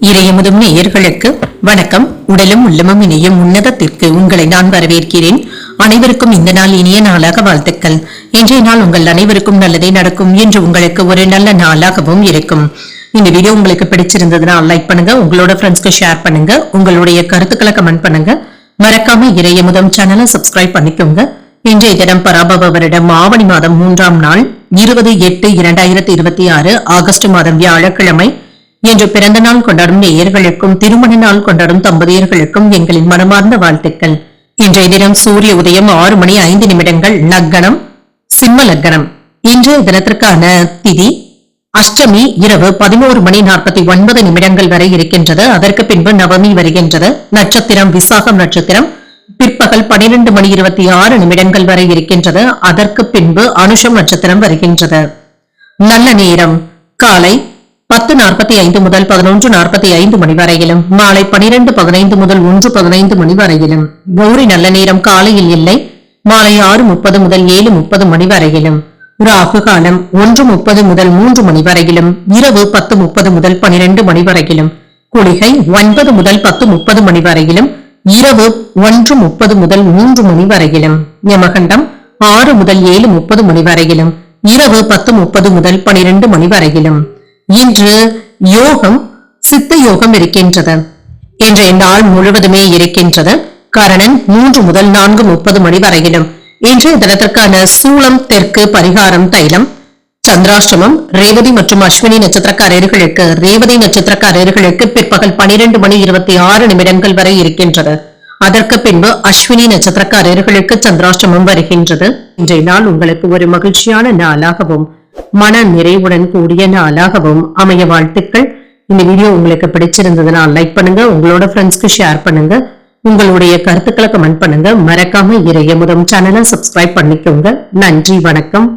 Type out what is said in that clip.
இறையமுதும் நேயர்களுக்கு வணக்கம். உடலும் உள்ளமும் இணையும் உன்னதத்திற்கு உங்களை நான் வரவேற்கிறேன். அனைவருக்கும் இந்த நாள் இனிய நாளாக வாழ்த்துக்கள். இன்றைய நாள் உங்கள் அனைவருக்கும் நல்லதே நடக்கும் என்று உங்களுக்கு ஒரு நல்ல நாளாகவும் இருக்கும். இந்த வீடியோ உங்களுக்கு பிடிச்சிருந்ததுன்னா லைக் பண்ணுங்க, உங்களோட ஃப்ரெண்ட்ஸ்க்கு ஷேர் பண்ணுங்க, உங்களுடைய கருத்துக்களை கமெண்ட் பண்ணுங்க. மறக்காம இறையமுதம் சேனலை சப்ஸ்கிரைப் பண்ணிக்கோங்க. இன்றைய தினம் பராபவ வருடம் ஆவணி மாதம் 3ஆம் நாள் 20/8/2026 ஆகஸ்ட் மாதம் வியாழக்கிழமை. இன்று பிறந்த நாள் கொண்டாடும் நேயர்களுக்கும் திருமண நாள் கொண்டாடும் தம்பதியர்களுக்கும் எங்களின் மனமார்ந்த வாழ்த்துக்கள். இன்றைய தினம் சூரிய உதயம் 6:05 லக்னம் சிம்ம லக்னம். இன்றைய தினத்திற்கான திதி அஷ்டமி இரவு 11:49 வரை இருக்கின்றது. அதற்கு பின்பு நவமி வருகின்றது. நட்சத்திரம் விசாகம் நட்சத்திரம் பிற்பகல் 12:26 வரை இருக்கின்றது. அதற்கு பின்பு அனுஷம் நட்சத்திரம் வருகின்றது. நல்ல நேரம் காலை 10:45 முதல் 11:45 வரையிலும், மாலை 12:15 முதல் 1:15 வரையிலும். கௌரி நல்ல நேரம் காலையில் இல்லை, மாலை 6:30 முதல் 7:30 வரையிலும். ராகு காலம் 1:30 முதல் 3 வரையிலும், இரவு 10:30 முதல் 12 வரையிலும். குளிகை 9 முதல் 10:30 வரையிலும், இரவு 1:30 முதல் 3 வரையிலும். யமகண்டம் 6 முதல் 7:30 வரையிலும், இரவு 10:30 முதல் 12 வரையிலும். இன்று யோகம் சித்த யோகம் இருக்கின்றது. இன்றைய நாள் முழுவதுமே இருக்கின்றது. கரணன் 3 முதல் 4:30 வரையிலும். இன்றைய தினத்திற்கான சூளம் தெற்கு, பரிகாரம் தைலம். சந்திராஷ்டமம் ரேவதி மற்றும் அஸ்வினி நட்சத்திரக்காரர்களுக்கு பிற்பகல் 12:26 வரை இருக்கின்றது. அதற்கு பின்பு அஸ்வினி நட்சத்திரக்காரர்களுக்கு சந்திராஷ்டமம் வருகின்றது. இன்றைய நாள் உங்களுக்கு ஒரு மகிழ்ச்சியான நாளாகவும் மன நிறைவுடன் கூடிய நாளாகவும் அமைய வாழ்த்துக்கள். இந்த வீடியோ உங்களுக்கு பிடிச்சிருந்ததுன்னா லைக் பண்ணுங்க, உங்களோட ஃப்ரெண்ட்ஸ்க்கு ஷேர் பண்ணுங்க, உங்களுடைய கருத்துக்களை கமெண்ட் பண்ணுங்க. மறக்காம இறையமுதம் சேனலை சப்ஸ்கிரைப் பண்ணிக்கோங்க. நன்றி, வணக்கம்.